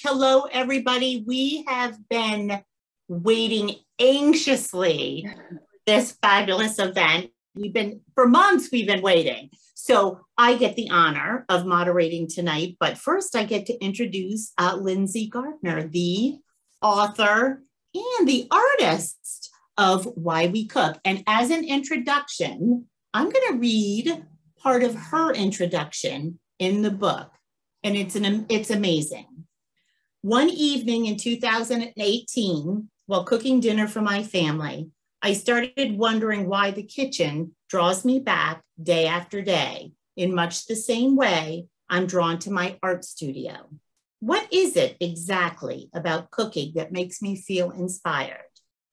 Hello, everybody. We have been waiting anxiously for this fabulous event. For months, we've been waiting. So I get the honor of moderating tonight, but first I get to introduce Lindsay Gardner, the author and the artist of Why We Cook. And as an introduction, I'm going to read part of her introduction in the book, and it's amazing. One evening in 2018, while cooking dinner for my family, I started wondering why the kitchen draws me back day after day. In much the same way, I'm drawn to my art studio. What is it exactly about cooking that makes me feel inspired?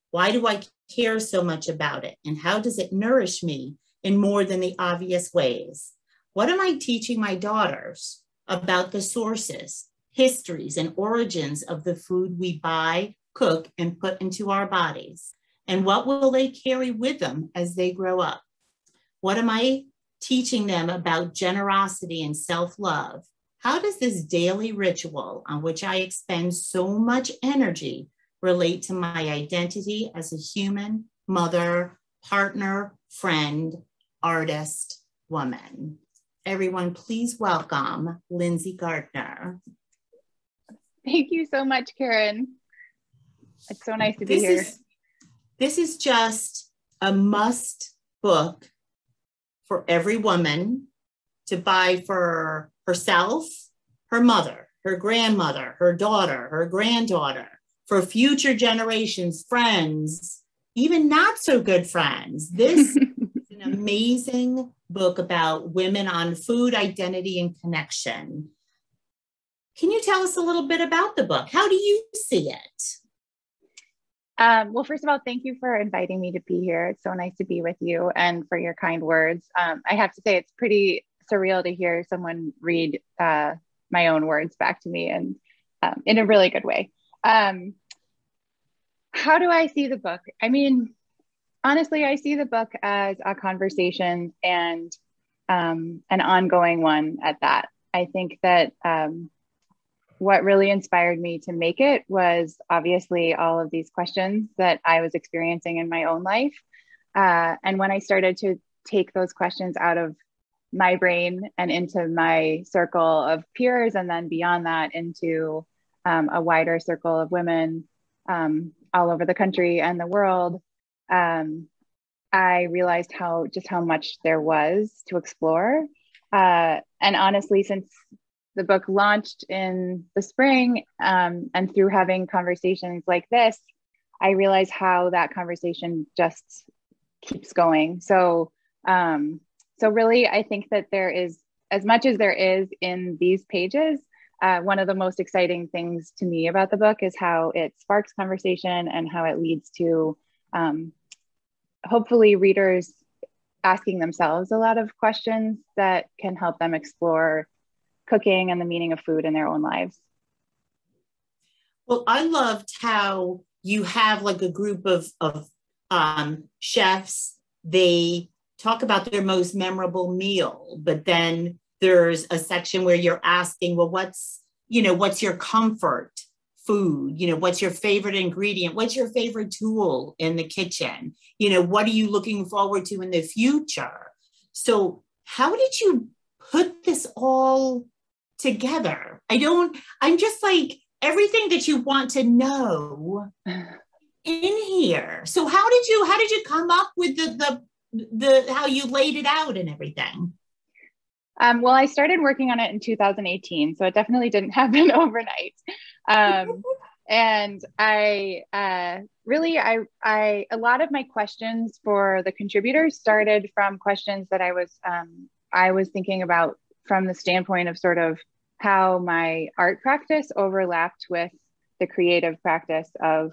Why do I care so much about it? And how does it nourish me in more than the obvious ways? What am I teaching my daughters about the sources, histories, and origins of the food we buy, cook, and put into our bodies? And what will they carry with them as they grow up? What am I teaching them about generosity and self-love? How does this daily ritual on which I expend so much energy relate to my identity as a human, mother, partner, friend, artist, woman? Everyone, please welcome Lindsay Gardner. Thank you so much, Karen. It's so nice to be here. This is just a must book for every woman to buy for herself, her mother, her grandmother, her daughter, her granddaughter, for future generations, friends, even not so good friends. This is an amazing book about women on food, identity, and connection. Can you tell us a little bit about the book? How do you see it? Well, first of all, thank you for inviting me to be here. It's so nice to be with you and for your kind words. I have to say it's pretty surreal to hear someone read my own words back to me, and in a really good way. How do I see the book? I mean, honestly, I see the book as a conversation and an ongoing one at that. I think that what really inspired me to make it was obviously all of these questions that I was experiencing in my own life. And when I started to take those questions out of my brain and into my circle of peers, and then beyond that into a wider circle of women all over the country and the world, I realized how much there was to explore. And honestly, since the book launched in the spring, and through having conversations like this, I realized how that conversation just keeps going. So really, I think that there is, as much as there is in these pages, one of the most exciting things to me about the book is how it sparks conversation and how it leads to hopefully readers asking themselves a lot of questions that can help them explore cooking and the meaning of food in their own lives. Well, I loved how you have like a group of chefs. They talk about their most memorable meal, but then there's a section where you're asking, well, what's your comfort food? What's your favorite ingredient? What's your favorite tool in the kitchen? What are you looking forward to in the future? So how did you put this all together? I'm just like everything that you want to know in here. So how did you come up with the how you laid it out and everything? Well, I started working on it in 2018, so it definitely didn't happen overnight. And I a lot of my questions for the contributors started from questions that I was thinking about from the standpoint of sort of how my art practice overlapped with the creative practice of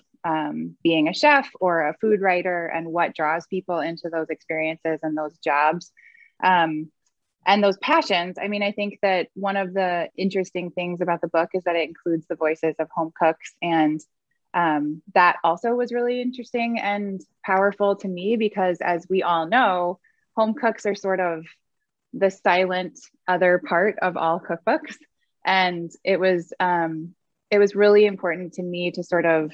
being a chef or a food writer, and what draws people into those experiences and those jobs and those passions. I mean, I think that one of the interesting things about the book is that it includes the voices of home cooks, and that also was really interesting and powerful to me, because as we all know, home cooks are sort of the silent other part of all cookbooks. And it was it was really important to me to sort of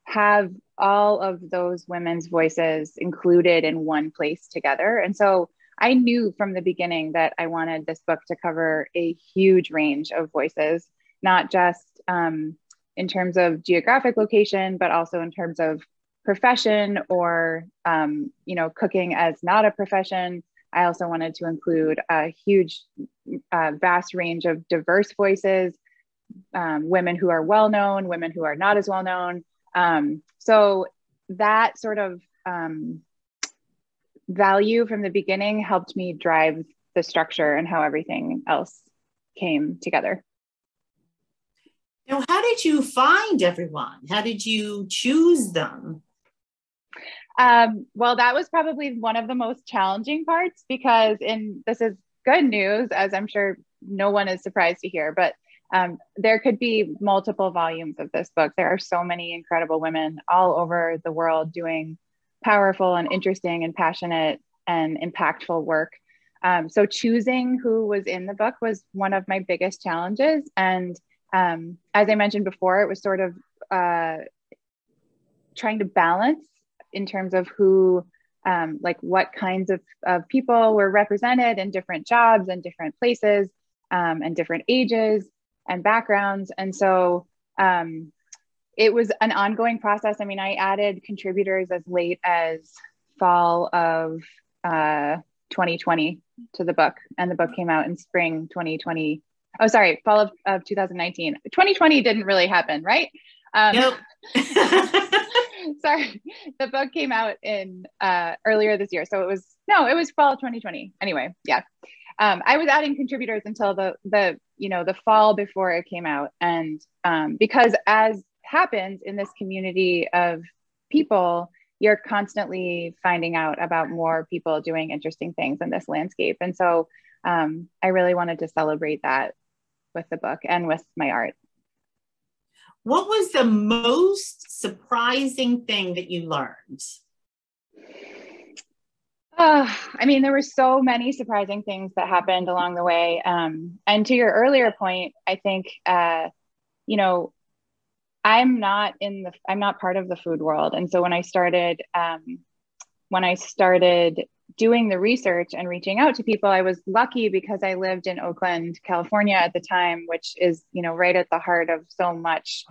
have all of those women's voices included in one place together. And so I knew from the beginning that I wanted this book to cover a huge range of voices, not just in terms of geographic location, but also in terms of profession or, you know, cooking as not a profession. I also wanted to include a huge, vast range of diverse voices, women who are well-known, women who are not as well-known. So that sort of value from the beginning helped me drive the structure and how everything else came together. Now, how did you find everyone? How did you choose them? Well, that was probably one of the most challenging parts, because this is good news, as I'm sure no one is surprised to hear, but there could be multiple volumes of this book. There are so many incredible women all over the world doing powerful and interesting and passionate and impactful work. So choosing who was in the book was one of my biggest challenges. And as I mentioned before, it was sort of trying to balance in terms of who, like what kinds of people were represented in different jobs and different places and different ages and backgrounds. And so it was an ongoing process. I mean, I added contributors as late as fall of 2020 to the book, and the book came out in spring 2020. Oh, sorry, fall of 2019. 2020 didn't really happen, right? Nope. Sorry, the book came out in earlier this year. So it was fall of 2020. Anyway, yeah. I was adding contributors until the fall before it came out. And because as happens in this community of people, you're constantly finding out about more people doing interesting things in this landscape. And so I really wanted to celebrate that with the book and with my art. What was the most surprising thing that you learned? I mean, there were so many surprising things that happened along the way. And to your earlier point, I think, you know, I'm not part of the food world. And so when I started doing the research and reaching out to people, I was lucky because I lived in Oakland, California at the time, which is, you know, right at the heart of so much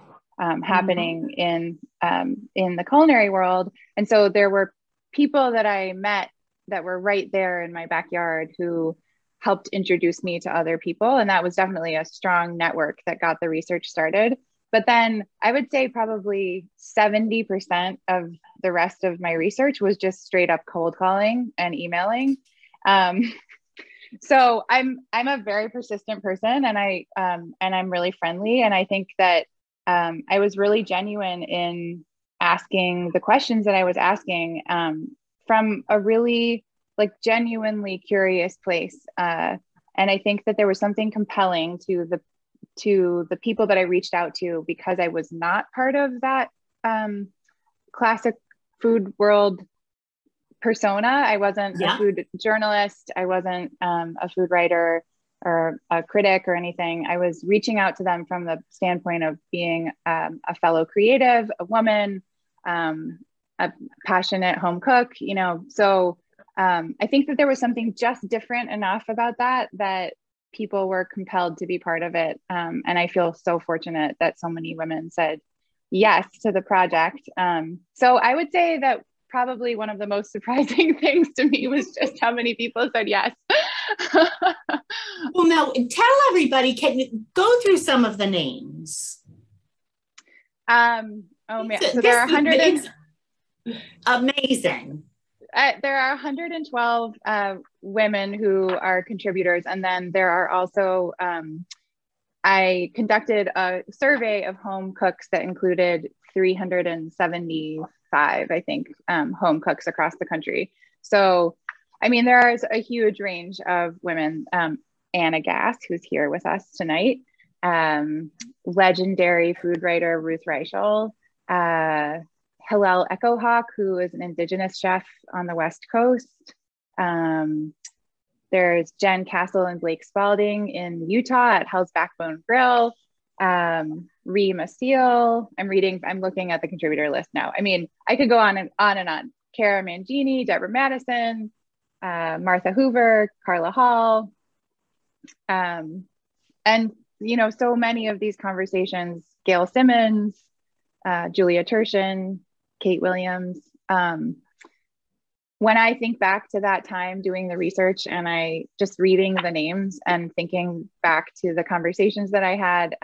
happening in the culinary world. And so there were people that I met that were right there in my backyard who helped introduce me to other people. And that was definitely a strong network that got the research started. But then I would say probably 70% of the rest of my research was just straight up cold calling and emailing. So I'm a very persistent person, and I'm really friendly. And I think that I was really genuine in asking the questions that I was asking from a really like genuinely curious place. And I think that there was something compelling to the people that I reached out to, because I was not part of that classic food world persona. I wasn't a food journalist. I wasn't a food writer or a critic or anything. I was reaching out to them from the standpoint of being a fellow creative, a woman, a passionate home cook, you know. So I think that there was something just different enough about that people were compelled to be part of it. And I feel so fortunate that so many women said yes to the project. So I would say that probably one of the most surprising things to me was just how many people said yes. Well, now tell everybody, can you go through some of the names? Oh man, so there are 100 amazing. There are 112 women who are contributors. And then there are also, I conducted a survey of home cooks that included 375, I think, home cooks across the country. So, I mean, there is a huge range of women. Anna Gass, who's here with us tonight, legendary food writer Ruth Reichel, Hillel Echohawk, who is an Indigenous chef on the West Coast. There's Jen Castle and Blake Spalding in Utah at Hell's Backbone Grill. Rima Seal. I'm looking at the contributor list now. I mean, I could go on and on and on. Cara Mangini, Deborah Madison, Martha Hoover, Carla Hall. And, you know, so many of these conversations, Gail Simmons, Julia Turshen, Kate Williams. When I think back to that time doing the research and I just reading the names and thinking back to the conversations that I had,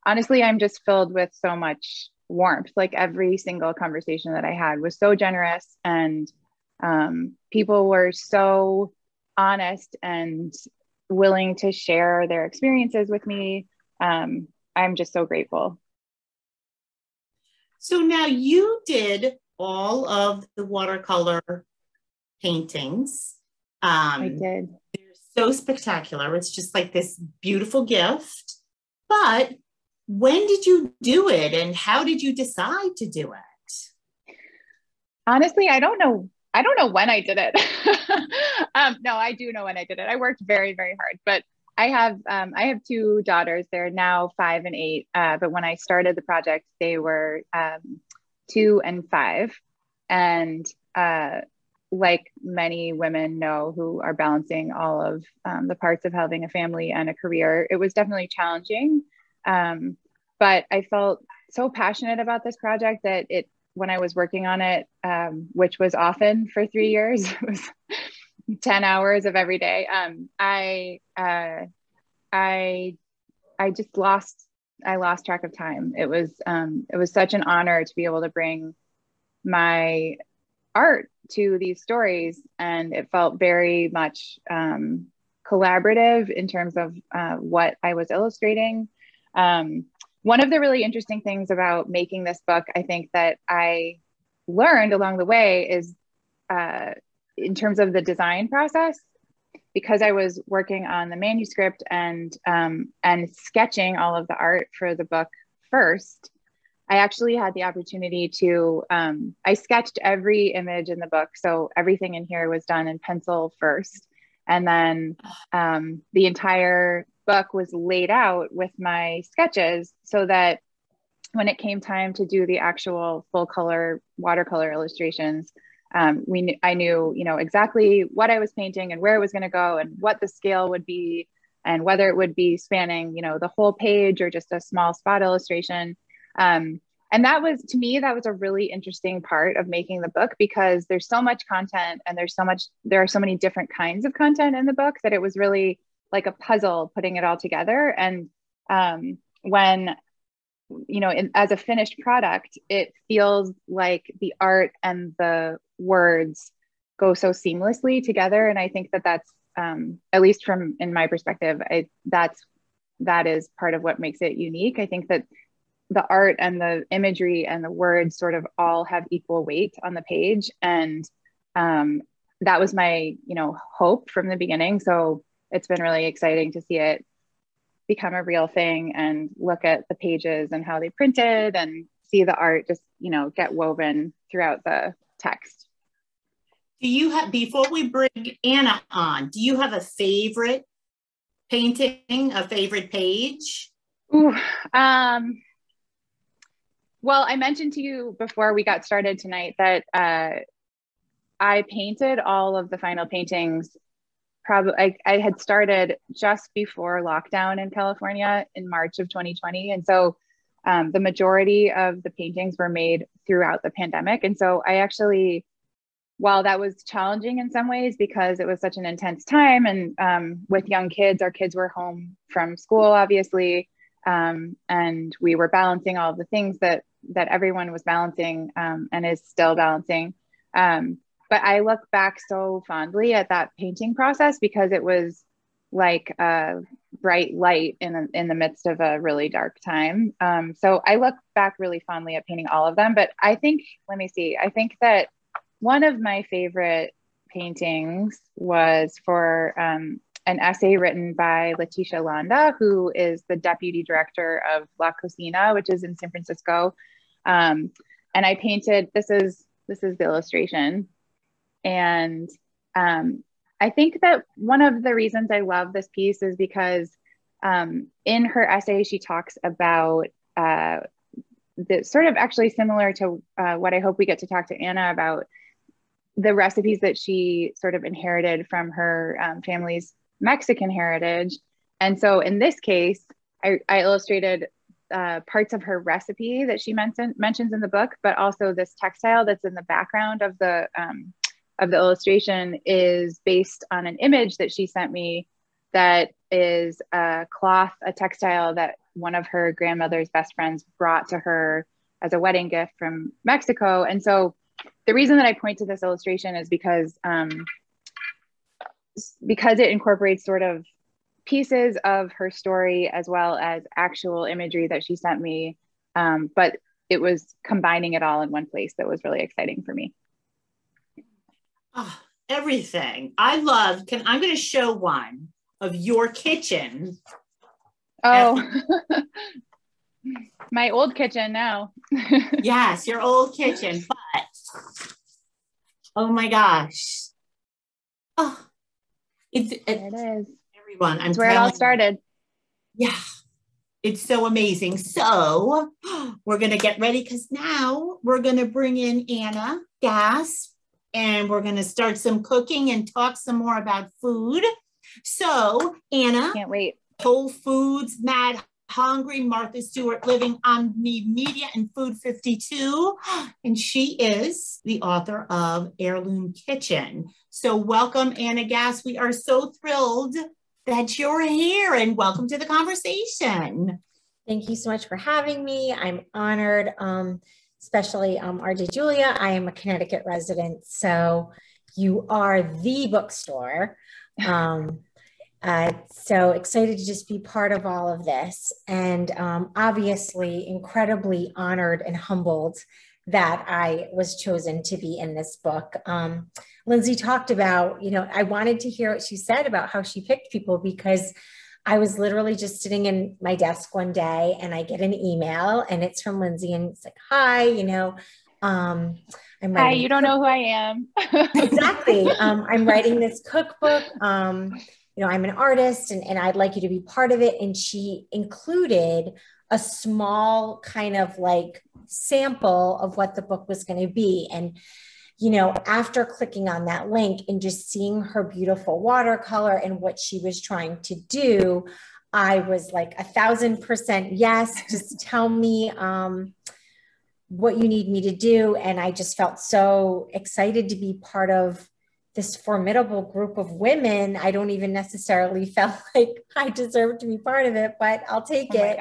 honestly, I'm just filled with so much warmth. Like every single conversation that I had was so generous, and people were so honest and willing to share their experiences with me. I'm just so grateful. So now you did all of the watercolor paintings. I did. They're so spectacular. It's just like this beautiful gift. But when did you do it, and how did you decide to do it? Honestly, I don't know when I did it. No, I do know when I did it. I worked very, very hard, but I have two daughters. They're now 5 and 8. But when I started the project, they were 2 and 5. And like many women know who are balancing all of the parts of having a family and a career, it was definitely challenging. But I felt so passionate about this project that when I was working on it, which was often for 3 years, it was 10 hours of every day. I just lost track of time. It was such an honor to be able to bring my art to these stories, and it felt very much collaborative in terms of what I was illustrating. One of the really interesting things about making this book, I think that I learned along the way is in terms of the design process, because I was working on the manuscript and sketching all of the art for the book first. I actually had the opportunity to, I sketched every image in the book. So everything in here was done in pencil first. And then the entire book was laid out with my sketches so that when it came time to do the actual full color watercolor illustrations, I knew, you know, exactly what I was painting and where it was going to go and what the scale would be and whether it would be spanning, you know, the whole page or just a small spot illustration. And that was, to me, that was a really interesting part of making the book, because there's so much content and there are so many different kinds of content in the book that it was really like a puzzle putting it all together. And when, you know, as a finished product, it feels like the art and the words go so seamlessly together. And I think that that's, at least in my perspective, that is part of what makes it unique. I think that the art and the imagery and the words sort of all have equal weight on the page. And that was my, you know, hope from the beginning. So it's been really exciting to see it become a real thing and look at the pages and how they printed and see the art just, you know, get woven throughout the text. Do you have, before we bring Anna on, do you have a favorite painting, a favorite page? Ooh, well, I mentioned to you before we got started tonight that I painted all of the final paintings. Probably I had started just before lockdown in California in March of 2020. And so the majority of the paintings were made throughout the pandemic. And so I actually, while that was challenging in some ways because it was such an intense time and with young kids, our kids were home from school, obviously, and we were balancing all of the things that everyone was balancing and is still balancing. But I look back so fondly at that painting process because it was like a bright light in the midst of a really dark time. So I look back really fondly at painting all of them. But I think, let me see, I think that one of my favorite paintings was for an essay written by Leticia Landa, who is the deputy director of La Cocina, which is in San Francisco. And I painted, this is the illustration. And I think that one of the reasons I love this piece is because in her essay, she talks about that's sort of actually similar to what I hope we get to talk to Anna about, the recipes that she sort of inherited from her family's Mexican heritage. And so in this case, I illustrated parts of her recipe that she mentions in the book, but also this textile that's in the background of the illustration is based on an image that she sent me that is a textile that one of her grandmother's best friends brought to her as a wedding gift from Mexico. And so the reason that I point to this illustration is because it incorporates sort of pieces of her story as well as actual imagery that she sent me. But it was combining it all in one place that was really exciting for me. Oh, everything. I'm going to show one of your kitchen. Oh, my old kitchen now. Yes, your old kitchen, but oh my gosh. Oh, there it is. Everyone, That's where it all started. Yeah, it's so amazing. So we're going to get ready because now we're going to bring in Anna Gass and we're going to start some cooking and talk some more about food. So Anna, can't wait. Whole Foods, Mad Hungry, Martha Stewart Living on Me Media and Food 52. And she is the author of Heirloom Kitchen. So welcome, Anna Gass. We are so thrilled that you're here and welcome to the conversation. Thank you so much for having me. I'm honored, especially RJ Julia. I am a Connecticut resident, so you are the bookstore. So excited to just be part of all of this, and obviously incredibly honored and humbled that I was chosen to be in this book. Lindsay talked about, I wanted to hear what she said about how she picked people, because I was literally just sitting in my desk one day and I get an email and it's from Lindsay and it's like, hi, I'm writing. Hi, you don't know who I am. Exactly. I'm writing this cookbook. I'm an artist and I'd like you to be part of it. And she included a small kind of like sample of what the book was going to be. And, after clicking on that link and just seeing her beautiful watercolor and what she was trying to do, I was like 1,000% yes, just tell me what you need me to do. And I just felt so excited to be part of this formidable group of women. I don't even necessarily felt like I deserved to be part of it, but I'll take it.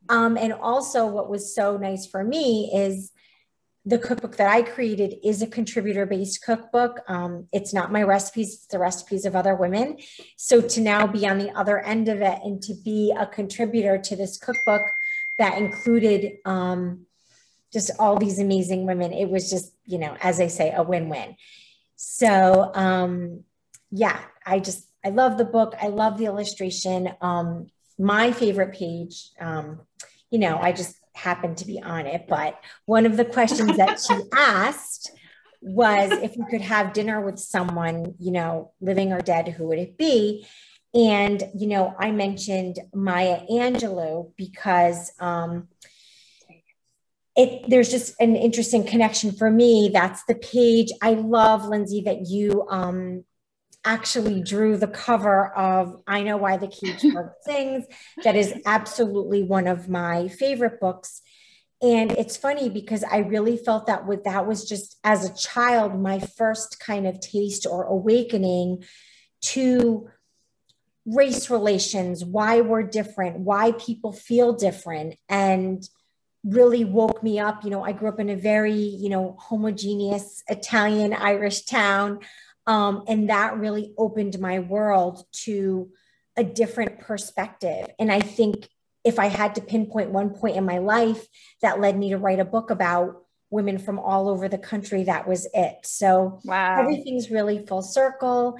And also what was so nice for me is the cookbook that I created is a contributor-based cookbook. It's not my recipes, it's the recipes of other women. So to now be on the other end of it and to be a contributor to this cookbook that included just all these amazing women, it was just, as I say, a win-win. So I love the book. I love the illustration. My favorite page, I just happened to be on it, but one of the questions that she asked was if you could have dinner with someone, living or dead, who would it be? And, I mentioned Maya Angelou because there's just an interesting connection for me. That's the page. I love, Lindsay, that you actually drew the cover of I Know Why the Caged Bird Sings. That is absolutely one of my favorite books. And it's funny because I really felt that was just, as a child, my first kind of taste or awakening to race relations, why we're different, why people feel different, and really woke me up. I grew up in a very, homogeneous Italian Irish town. And that really opened my world to a different perspective. And I think if I had to pinpoint one point in my life that led me to write a book about women from all over the country, that was it. So wow. Everything's really full circle.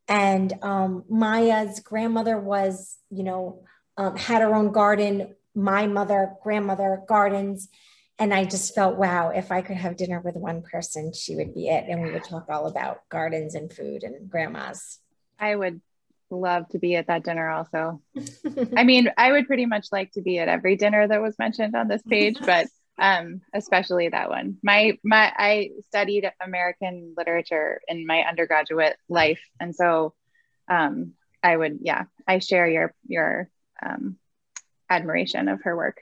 And Maya's grandmother was, had her own garden. My grandmother gardens. And I just felt, wow, if I could have dinner with one person, she would be it. And we would talk all about gardens and food and grandmas. I would love to be at that dinner also. I mean, I would pretty much like to be at every dinner that was mentioned on this page, but especially that one. I studied American literature in my undergraduate life. And so I share your admiration of her work.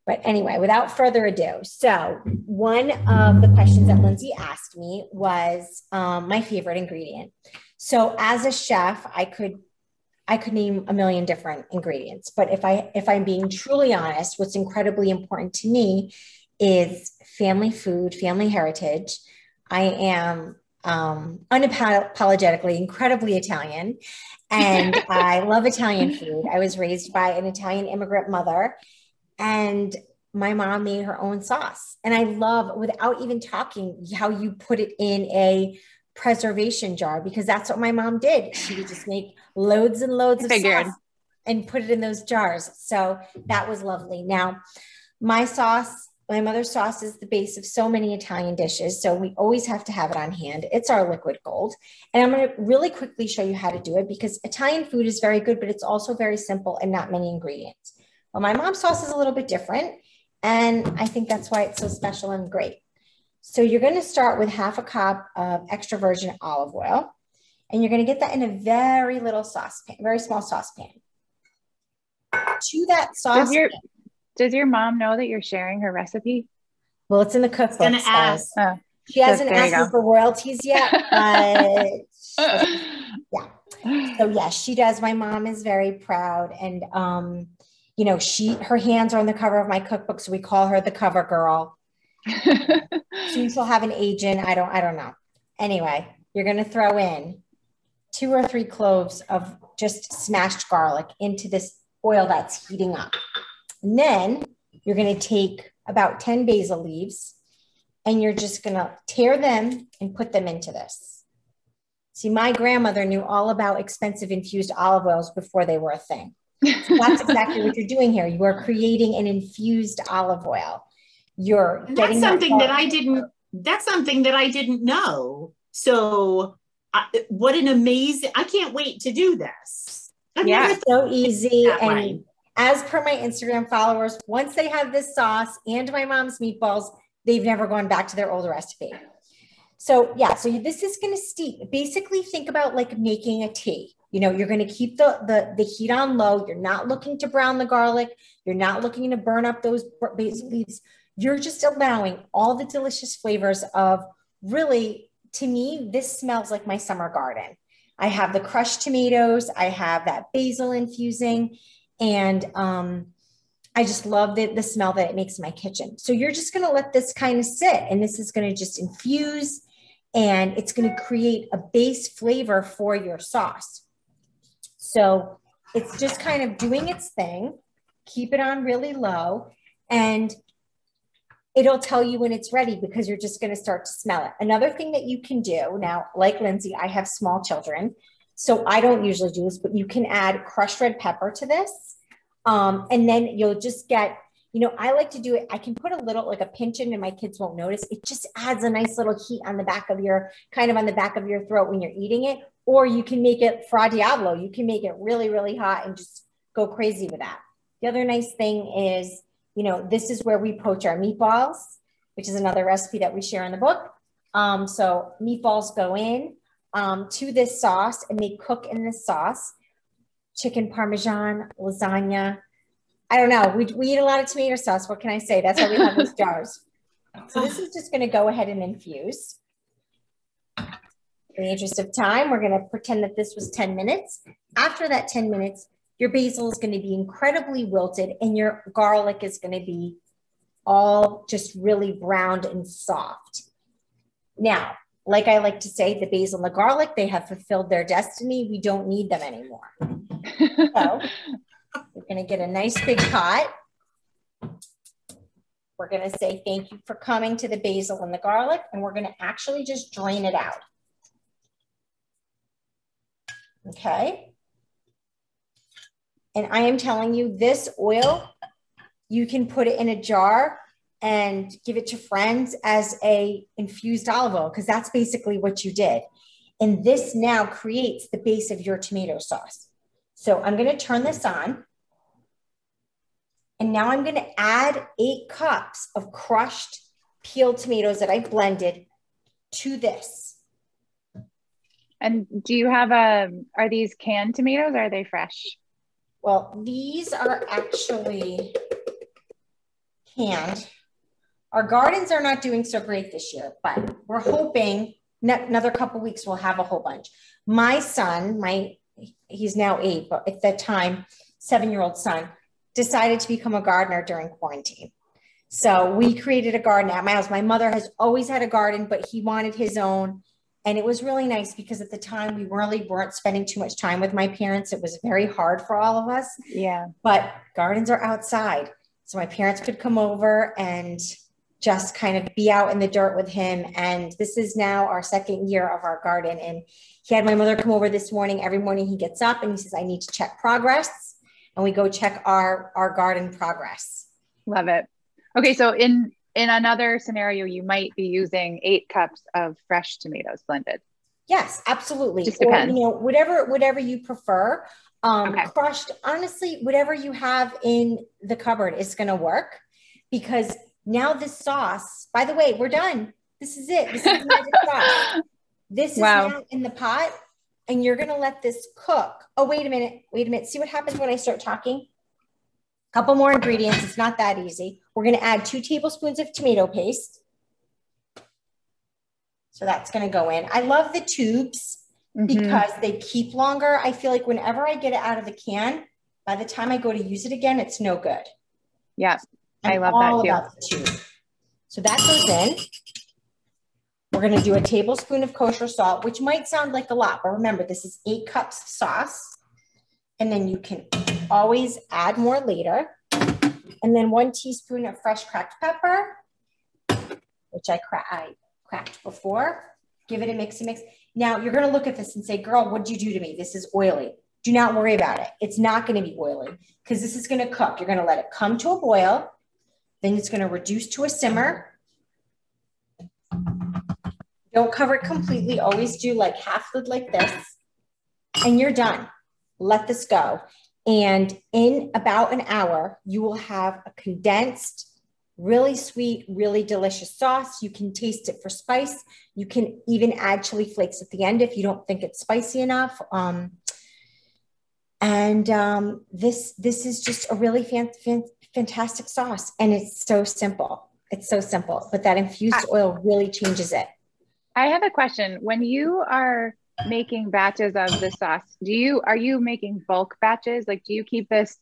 But anyway, without further ado, so one of the questions that Lindsay asked me was my favorite ingredient. So as a chef, I could name a million different ingredients, but if I'm being truly honest, what's incredibly important to me is family food, family heritage. I am unapologetically incredibly Italian, and I love Italian food. I was raised by an Italian immigrant mother, and my mom made her own sauce. And I love, without even talking, how you put it in a preservation jar, because that's what my mom did. She would just make loads and loads of sauce and put it in those jars. So that was lovely. Now, my mother's sauce is the base of so many Italian dishes. So we always have to have it on hand. It's our liquid gold. And I'm going to really quickly show you how to do it, because Italian food is very good, but it's also very simple and not many ingredients. Well, my mom's sauce is a little bit different, and I think that's why it's so special and great. So you're going to start with half a cup of extra virgin olive oil, and you're going to get that in a very little saucepan, very small saucepan. To that saucepan. Does your mom know that you're sharing her recipe? Well, it's in the cookbook. She hasn't asked me for royalties yet, but yeah. So yes, she does. My mom is very proud, and you know, her hands are on the cover of my cookbook, so we call her the cover girl. Soon she'll have an agent. I don't know. Anyway, you're going to throw in 2 or 3 cloves of just smashed garlic into this oil that's heating up. And then you're going to take about 10 basil leaves, and you're just going to tear them and put them into this. See, my grandmother knew all about expensive infused olive oils before they were a thing. So that's exactly what you're doing here. You are creating an infused olive oil. That's something that I didn't know. So what an amazing, I can't wait to do this. It's so easy. And as per my Instagram followers, once they have this sauce and my mom's meatballs, they've never gone back to their old recipe. So yeah, so this is going to steep. Basically think about like making a tea. You know, you're going to keep the heat on low. You're not looking to brown the garlic. You're not looking to burn up those basil leaves. You're just allowing all the delicious flavors of, really, to me, this smells like my summer garden. I have the crushed tomatoes. I have that basil infusing, and I just love the smell that it makes in my kitchen. So you're just going to let this kind of sit, and this is going to just infuse, and it's going to create a base flavor for your sauce. So it's just kind of doing its thing. Keep it on really low, and it'll tell you when it's ready, because you're just going to start to smell it. Another thing that you can do now, like Lindsay, I have small children, so I don't usually do this, but you can add crushed red pepper to this. And then you'll just get, you know, I like to do it. I can put a little, like a pinch in, and my kids won't notice. It just adds a nice little heat on the back of your, kind of on the back of your throat when you're eating it. Or you can make it fra diavolo. You can make it really, really hot and just go crazy with that. The other nice thing is, you know, this is where we poach our meatballs, which is another recipe that we share in the book. So meatballs go in to this sauce, and they cook in this sauce. Chicken Parmesan, lasagna. I don't know. We eat a lot of tomato sauce. What can I say? That's why we have those jars. So this is just going to go ahead and infuse. In the interest of time, we're going to pretend that this was 10 minutes. After that 10 minutes, your basil is going to be incredibly wilted, and your garlic is going to be all just really browned and soft. Now, like I like to say, the basil and the garlic, they have fulfilled their destiny. We don't need them anymore. So we're going to get a nice big pot. We're going to say thank you for coming to the basil and the garlic, and we're going to actually just drain it out. Okay. And I am telling you, this oil, you can put it in a jar and give it to friends as a infused olive oil, because that's basically what you did. And this now creates the base of your tomato sauce. So I'm going to turn this on. And now I'm going to add 8 cups of crushed peeled tomatoes that I blended to this. And do you have are these canned tomatoes or are they fresh? Well, these are actually canned. Our gardens are not doing so great this year, but we're hoping another couple weeks we'll have a whole bunch. My son, he's now 8, but at that time, 7-year-old son, decided to become a gardener during quarantine. So we created a garden at my house. My mother has always had a garden, but he wanted his own. And it was really nice because at the time we really weren't spending too much time with my parents. It was very hard for all of us. Yeah. But gardens are outside. So my parents could come over and just kind of be out in the dirt with him. And this is now our 2nd year of our garden. And he had my mother come over this morning. Every morning he gets up and he says, I need to check progress. And we go check our garden progress. Love it. Okay. So in another scenario, you might be using 8 cups of fresh tomatoes blended. Yes, absolutely. Just depends. Or, whatever you prefer. Okay. Crushed, honestly, whatever you have in the cupboard is going to work, because now this sauce, by the way, we're done. This is it. This is the magic sauce. This is now in the pot, and you're going to let this cook. Oh, wait a minute. See what happens when I start talking? A couple more ingredients. It's not that easy. We're going to add 2 tablespoons of tomato paste. So that's going to go in. I love the tubes because they keep longer. I feel like whenever I get it out of the can, by the time I go to use it again, it's no good. Yeah, I love that too. About the tube. So that goes in. We're going to do a tablespoon of kosher salt, which might sound like a lot, but remember, this is 8 cups of sauce. And then you can always add more later. And then 1 teaspoon of fresh cracked pepper, which I cracked before. Give it a mix. Now you're going to look at this and say, girl, what did you do to me? This is oily. Do not worry about it. It's not going to be oily because this is going to cook. You're going to let it come to a boil. Then it's going to reduce to a simmer. Don't cover it completely. Always do like half lid like this. And you're done. Let this go. And in about an hour, you will have a condensed, really sweet, really delicious sauce. You can taste it for spice. You can even add chili flakes at the end if you don't think it's spicy enough. This is just a really fantastic sauce. And it's so simple. It's so simple, but that infused oil really changes it. I have a question. When you are making batches of the sauce, are you making bulk batches? Like, do you keep this?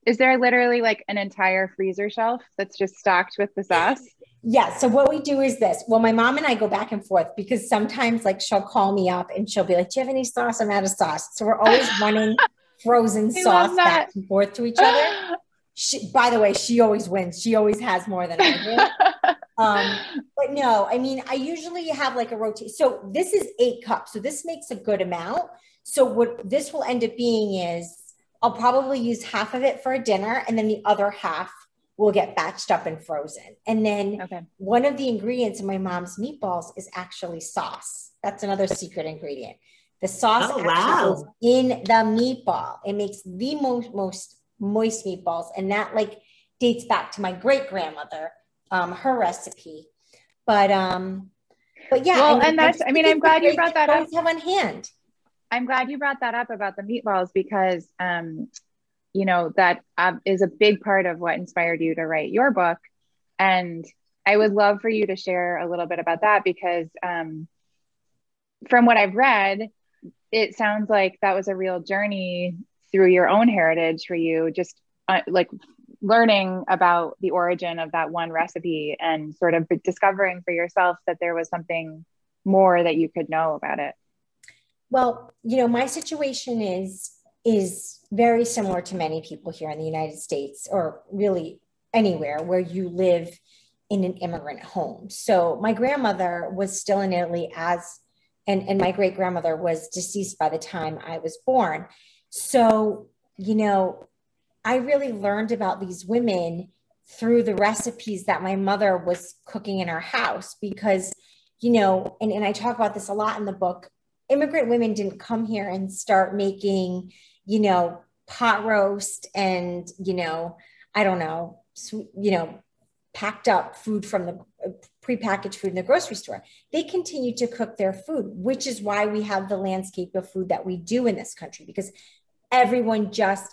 Is there literally like an entire freezer shelf that's just stocked with the sauce? Yeah. So what we do is this. Well, my mom and I go back and forth because sometimes like she'll call me up and she'll be like, do you have any sauce? I'm out of sauce. So we're always running frozen sauce back and forth to each other. By the way, she always wins. She always has more than I do. But no, I mean, I usually have like a rotation. So this is 8 cups. So this makes a good amount. So what this will end up being is I'll probably use half of it for a dinner and then the other half will get batched up and frozen. And then one of the ingredients in my mom's meatballs is actually sauce. That's another secret ingredient. The sauce is in the meatball. It makes the most moist meatballs. And that like dates back to my great grandmother, her recipe. But yeah. Well, I'm glad you brought that up. Have on hand. I'm glad you brought that up about the meatballs because, that is a big part of what inspired you to write your book. And I would love for you to share a little bit about that because from what I've read, it sounds like that was a real journey through your own heritage for you, just like learning about the origin of that one recipe and sort of discovering for yourself that there was something more that you could know about it. Well, my situation is very similar to many people here in the United States, or really anywhere where you live in an immigrant home. So my grandmother was still in Italy and my great grandmother was deceased by the time I was born. So, I really learned about these women through the recipes that my mother was cooking in our house because, and I talk about this a lot in the book. immigrant women didn't come here and start making, you know, pot roast and, you know, I don't know, you know, packed up food from the prepackaged food in the grocery store. They continue to cook their food, which is why we have the landscape of food that we do in this country, because everyone just,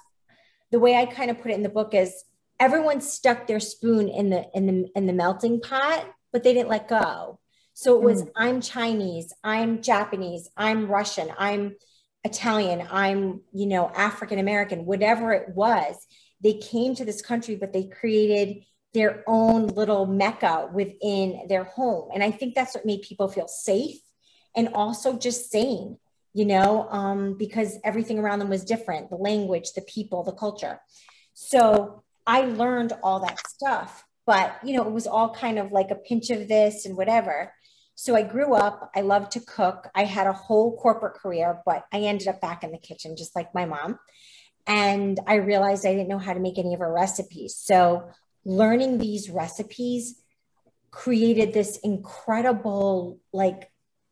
the way I kind of put it in the book is everyone stuck their spoon in the melting pot, but they didn't let go. So it was, I'm Chinese, I'm Japanese, I'm Russian, I'm Italian, I'm, you know, African-American, whatever it was. They came to this country, but they created their own little mecca within their home. And I think that's what made people feel safe and also just sane, you know, because everything around them was different, the language, the people, the culture. So I learned all that stuff, but, you know, it was all kind of like a pinch of this and whatever. So I grew up, I loved to cook. I had a whole corporate career, but I ended up back in the kitchen, just like my mom. And I realized I didn't know how to make any of her recipes. So learning these recipes created this incredible like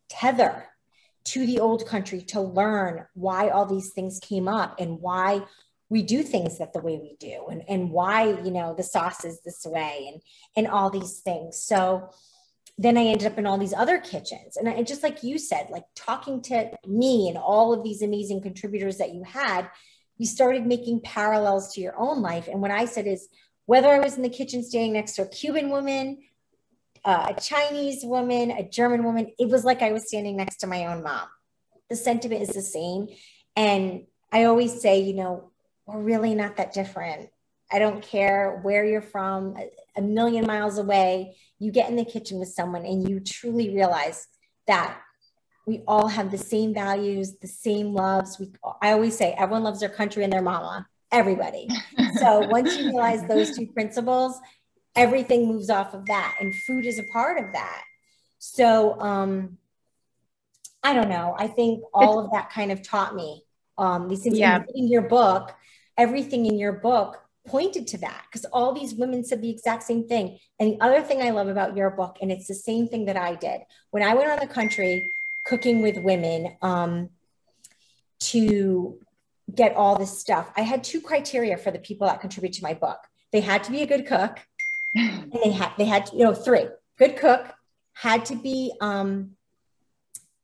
tether to the old country to learn why all these things came up and why we do things that the way we do and why, you know, the sauce is this way and all these things. So then I ended up in all these other kitchens. And I, just like you said, like talking to me and all of these amazing contributors that you had, you started making parallels to your own life. And what I said is, whether I was in the kitchen standing next to a Cuban woman, a Chinese woman, a German woman, it was like I was standing next to my own mom. The sentiment is the same. And I always say, you know, we're really not that different. I don't care where you're from, a million miles away, you get in the kitchen with someone and you truly realize that we all have the same values, the same loves. I always say everyone loves their country and their mama, everybody. So once you realize those two principles, everything moves off of that, and food is a part of that. So I don't know. I think all of that kind of taught me these things. Yeah. In your book, everything in your book pointed to that, because all these women said the exact same thing. And the other thing I love about your book, and it's the same thing that I did when I went around the country cooking with women to get all this stuff, I had two criteria for the people that contribute to my book. They had to be a good cook, and they had to, you know, three: good cook, had to be an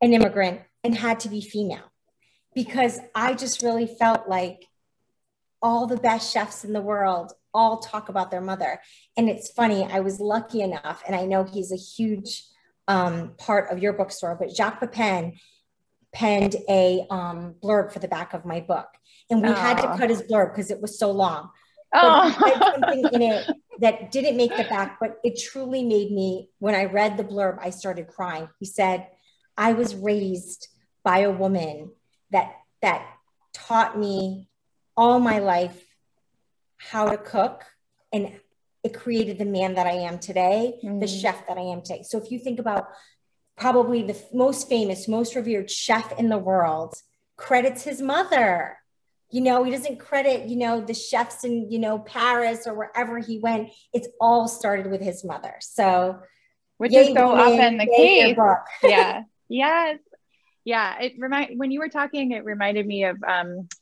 immigrant, and had to be female. Because I just really felt like all the best chefs in the world all talk about their mother. And it's funny, I was lucky enough, and I know he's a huge part of your bookstore, but Jacques Pepin penned a blurb for the back of my book. And we had to cut his blurb because it was so long. But he said something in it that didn't make the back, but it truly made me, when I read the blurb, I started crying. He said, I was raised by a woman that taught me all my life how to cook, and it created the man that I am today, the chef that I am today. So if you think about probably the most famous, most revered chef in the world, credits his mother. You know, he doesn't credit, you know, the chefs in, you know, Paris or wherever he went. It's all started with his mother. So, which is so women, often the case. Yeah. Yes. Yeah. When you were talking, it reminded me of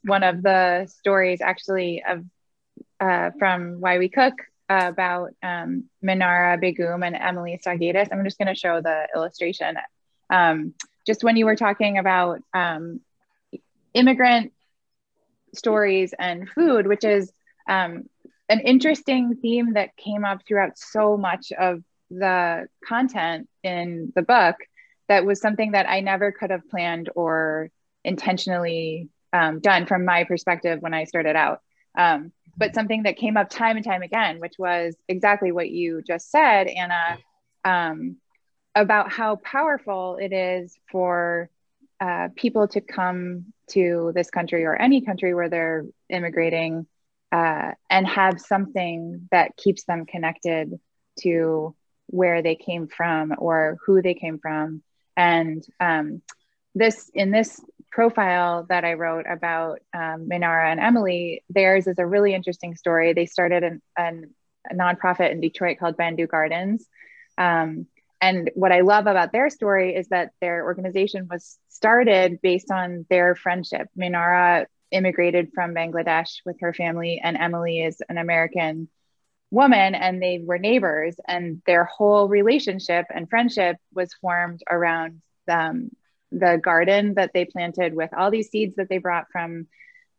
one of the stories actually of from Why We Cook about Minara Begum and Emily Stagidis. I'm just going to show the illustration. Just when you were talking about immigrant stories and food, which is an interesting theme that came up throughout so much of the content in the book. That was something that I never could have planned or intentionally done from my perspective when I started out. But something that came up time and time again, which was exactly what you just said, Anna, about how powerful it is for people to come to this country or any country where they're immigrating and have something that keeps them connected to where they came from or who they came from. And in this profile that I wrote about Minara and Emily, theirs is a really interesting story. They started a nonprofit in Detroit called Bandu Gardens. And what I love about their story is that their organization was started based on their friendship. Minara immigrated from Bangladesh with her family, and Emily is an American woman, and they were neighbors, and their whole relationship and friendship was formed around the garden that they planted with all these seeds that they brought from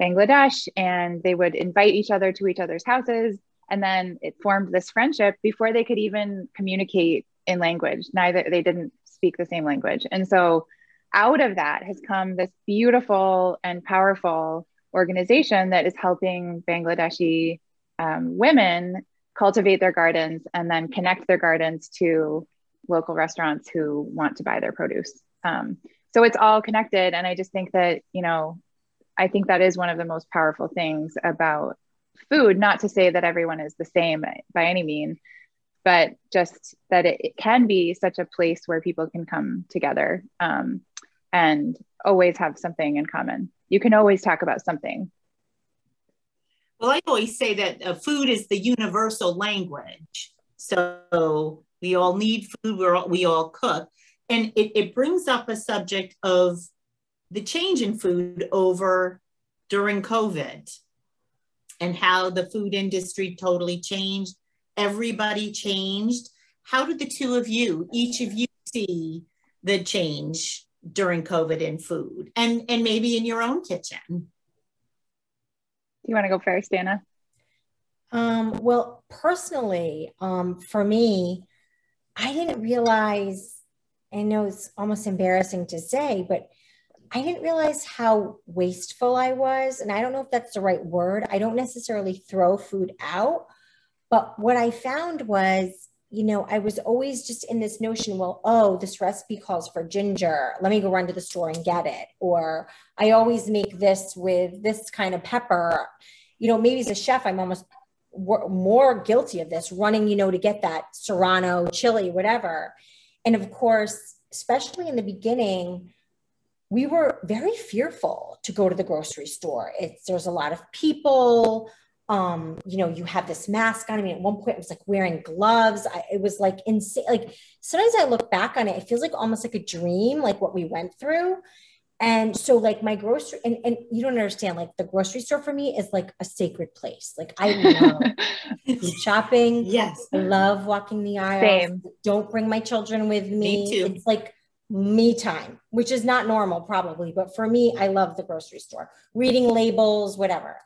Bangladesh, and they would invite each other to each other's houses. And then it formed this friendship before they could even communicate in language. They didn't speak the same language. And so out of that has come this beautiful and powerful organization that is helping Bangladeshi women cultivate their gardens and then connect their gardens to local restaurants who want to buy their produce. So it's all connected. And I just think that, I think that is one of the most powerful things about food, not to say that everyone is the same by any means, but just that it can be such a place where people can come together and always have something in common. You can always talk about something. Well, I always say that food is the universal language. So we all need food, we all cook. And it brings up a subject of the change in food during COVID and how the food industry totally changed. Everybody changed. How did the two of you, each of you, see the change during COVID in food and maybe in your own kitchen? You want to go first, Anna? Well, personally, for me, I didn't realize, I know it's almost embarrassing to say, but I didn't realize how wasteful I was. And I don't know if that's the right word. I don't necessarily throw food out, but what I found was, I was always just in this notion, well, oh, this recipe calls for ginger. Let me go run to the store and get it. Or I always make this with this kind of pepper. Maybe as a chef, I'm almost more guilty of this, running, to get that Serrano chili, whatever. And of course, especially in the beginning, we were very fearful to go to the grocery store. There's a lot of people. You have this mask on. I mean, at one point I was like wearing gloves. It was like insane. Like sometimes I look back on it, it feels like almost like a dream, like what we went through. And so like my grocery, and you don't understand, like the grocery store for me is like a sacred place. Like I love shopping. Yes. I love walking the aisles. Same. Don't bring my children with me. Me too. It's like me time, which is not normal probably, but for me, I love the grocery store, reading labels, whatever.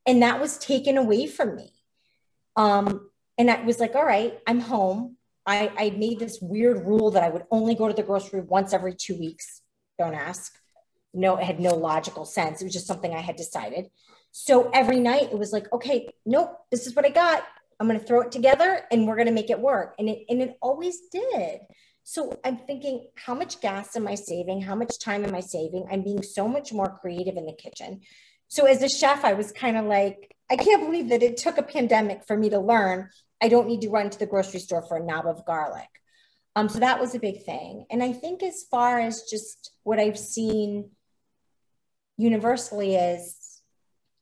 And that was taken away from me. And I was like, all right, I'm home. I made this weird rule that I would only go to the grocery once every 2 weeks. Don't ask. No, it had no logical sense. It was just something I had decided. So every night it was like, okay, nope, this is what I got. I'm going to throw it together and we're going to make it work. And it always did. So I'm thinking, how much gas am I saving? How much time am I saving? I'm being so much more creative in the kitchen. So as a chef, I was kind of like, I can't believe that it took a pandemic for me to learn I don't need to run to the grocery store for a knob of garlic. So that was a big thing. And I think as far as just what I've seen universally is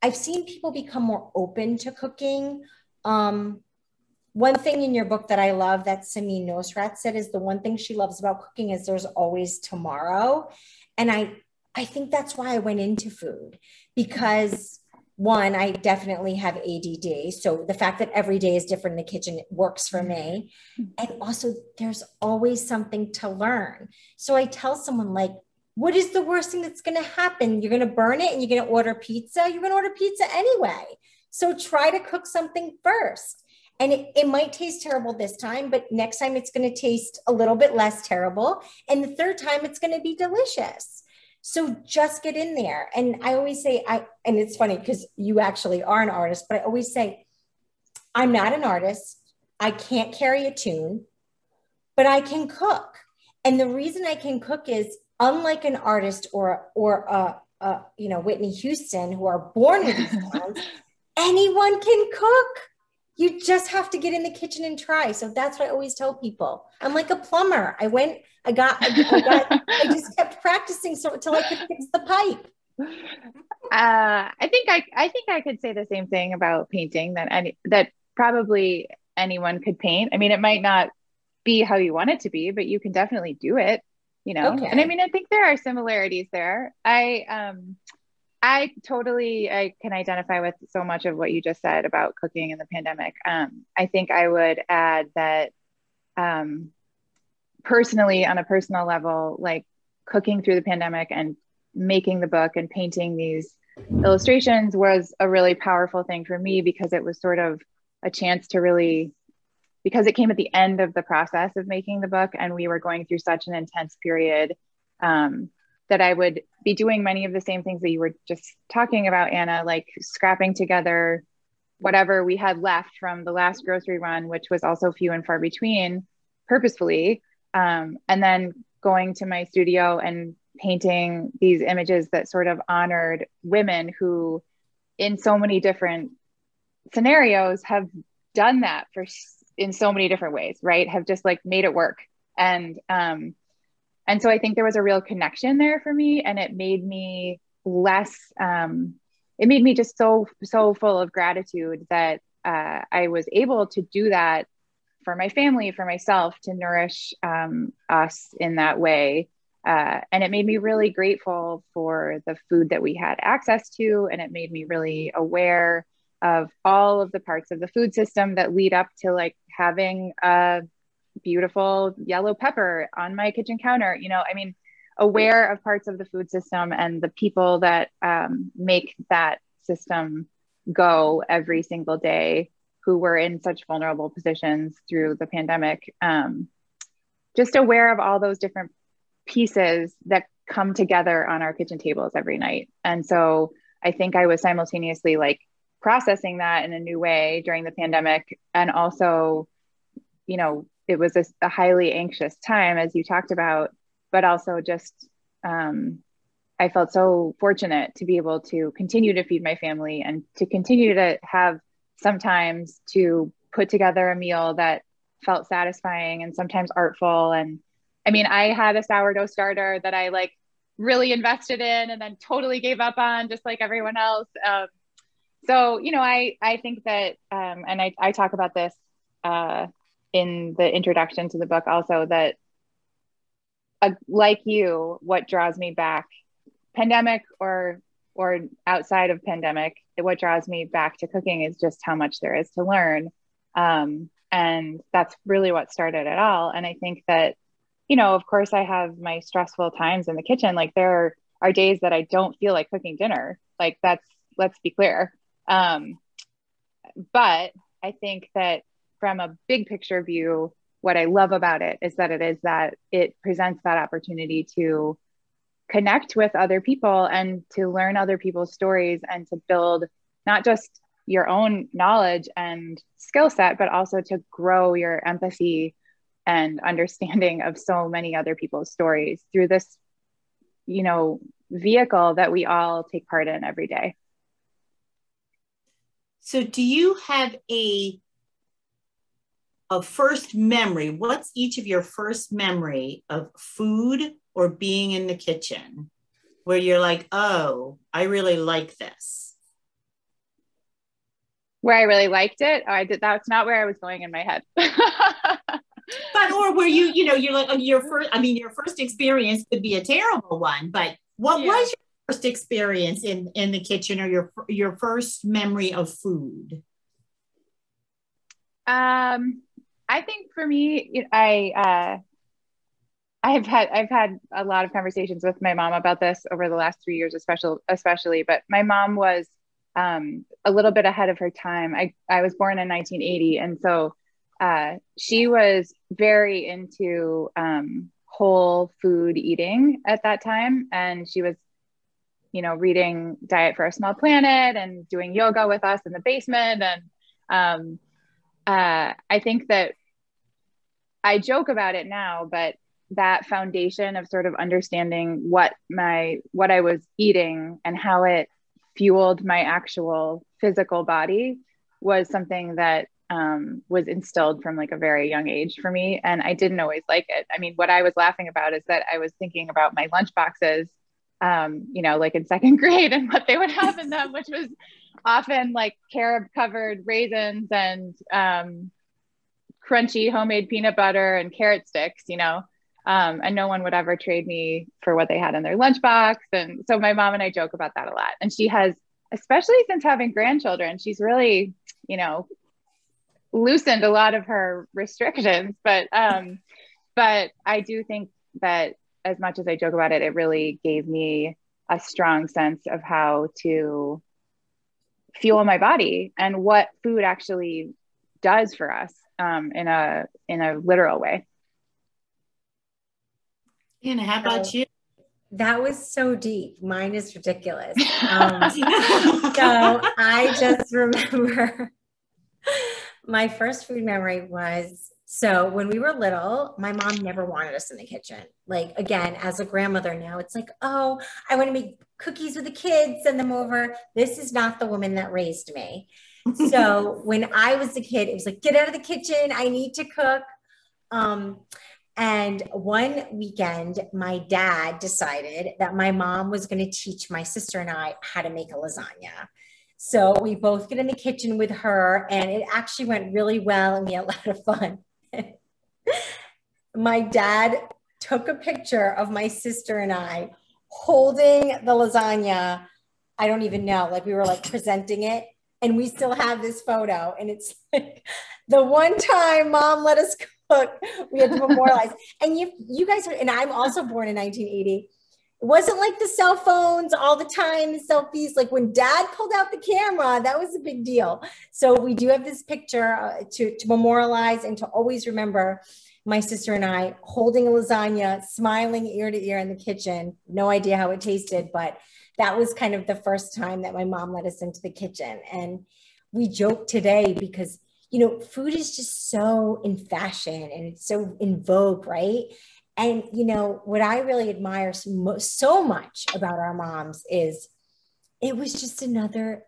I've seen people become more open to cooking. One thing in your book that I love that Samin Nosrat said is the one thing she loves about cooking is there's always tomorrow. And I think that's why I went into food, because one, I definitely have ADD. So the fact that every day is different in the kitchen, it works for me. And also there's always something to learn. So I tell someone like, what is the worst thing that's going to happen? You're going to burn it and you're going to order pizza. You're going to order pizza anyway. So try to cook something first. And it might taste terrible this time, but next time it's going to taste a little bit less terrible. And the third time it's going to be delicious. So just get in there. And I always say, and it's funny because you actually are an artist, but I always say, I'm not an artist. I can't carry a tune, but I can cook. And the reason I can cook is unlike an artist or Whitney Houston, who are born with these talents, anyone can cook. You just have to get in the kitchen and try. So that's what I always tell people. I'm like a plumber. I just kept practicing until I could fix the pipe. I think I could say the same thing about painting, that probably anyone could paint. I mean, it might not be how you want it to be, but you can definitely do it, you know? Okay. And I mean, I think there are similarities there. I totally, I can identify with so much of what you just said about cooking in the pandemic. I think I would add that, personally, on a personal level, like cooking through the pandemic and making the book and painting these illustrations was a really powerful thing for me, because it was sort of a chance to really, because it came at the end of the process of making the book and we were going through such an intense period, that I would be doing many of the same things that you were just talking about, Anna, like scrapping together whatever we had left from the last grocery run, which was also few and far between, purposefully, and then going to my studio and painting these images that sort of honored women who, in so many different scenarios, have done that in so many different ways, right? Have just like made it work. And so I think there was a real connection there for me, and it made me less, it made me just so full of gratitude that I was able to do that for my family, for myself, to nourish us in that way. And it made me really grateful for the food that we had access to. And it made me really aware of all of the parts of the food system that lead up to like having a beautiful yellow pepper on my kitchen counter. You know, I mean, aware of parts of the food system and the people that make that system go every single day, who were in such vulnerable positions through the pandemic. Just aware of all those different pieces that come together on our kitchen tables every night. And so I think I was simultaneously like processing that in a new way during the pandemic. And also, you know, it was a highly anxious time, as you talked about, but also just, I felt so fortunate to be able to continue to feed my family and to continue to have sometimes to put together a meal that felt satisfying and sometimes artful. And I mean, I had a sourdough starter that I like really invested in and then totally gave up on, just like everyone else. So, you know, I think that, and I talk about this in the introduction to the book also, that like you, what draws me back, pandemic or outside of pandemic, what draws me back to cooking is just how much there is to learn. And that's really what started it all. And I think that, you know, of course I have my stressful times in the kitchen. Like there are days that I don't feel like cooking dinner. Like let's be clear. But I think that from a big picture view, what I love about it is that it presents that opportunity to connect with other people and to learn other people's stories and to build not just your own knowledge and skill set, but also to grow your empathy and understanding of so many other people's stories through this, you know, vehicle that we all take part in every day. So do you have a first memory? What's each of your first memory of food or being in the kitchen where you're like, oh, I really like this? Where I really liked it? That's not where I was going in my head. But, or where you know, you're like, your first experience could be a terrible one, but what was your first experience in the kitchen, or your first memory of food? I think for me, I've had a lot of conversations with my mom about this over the last 3 years, especially, but my mom was a little bit ahead of her time. I was born in 1980. And so she was very into whole food eating at that time. And she was, you know, reading Diet for a Small Planet and doing yoga with us in the basement. And I think that I joke about it now, but that foundation of sort of understanding what I was eating and how it fueled my actual physical body was something that was instilled from like a very young age for me. And I didn't always like it. I mean, what I was laughing about is that I was thinking about my lunch boxes, you know, like in second grade, and what they would have in them, which was often like carob covered raisins and crunchy homemade peanut butter and carrot sticks, you know, and no one would ever trade me for what they had in their lunchbox. And so my mom and I joke about that a lot. And she has, especially since having grandchildren, she's really, you know, loosened a lot of her restrictions. But I do think that as much as I joke about it, it really gave me a strong sense of how to fuel my body and what food actually does for us, in a literal way. Anna, how about you? That was so deep. Mine is ridiculous. So I just remember my first food memory was, so when we were little, my mom never wanted us in the kitchen. Like, again, as a grandmother now, it's like, oh, I want to make cookies with the kids, send them over. This is not the woman that raised me. So when I was a kid, it was like, get out of the kitchen. I need to cook. And one weekend, my dad decided that my mom was going to teach my sister and I how to make a lasagna. So we both get in the kitchen with her, and it actually went really well, and we had a lot of fun. My dad took a picture of my sister and I holding the lasagna. I don't even know, like we were like presenting it, and we still have this photo. And it's like the one time mom let us cook, we had to memorialize. And you guys are, and I'm also born in 1980. It wasn't like the cell phones all the time, the selfies. Like when dad pulled out the camera, that was a big deal. So we do have this picture to memorialize and to always remember my sister and I holding a lasagna, smiling ear to ear in the kitchen. No idea how it tasted, but that was kind of the first time that my mom let us into the kitchen. And we joke today because, you know, food is just so in fashion and it's so in vogue, right? And, you know, what I really admire so much about our moms is it was just another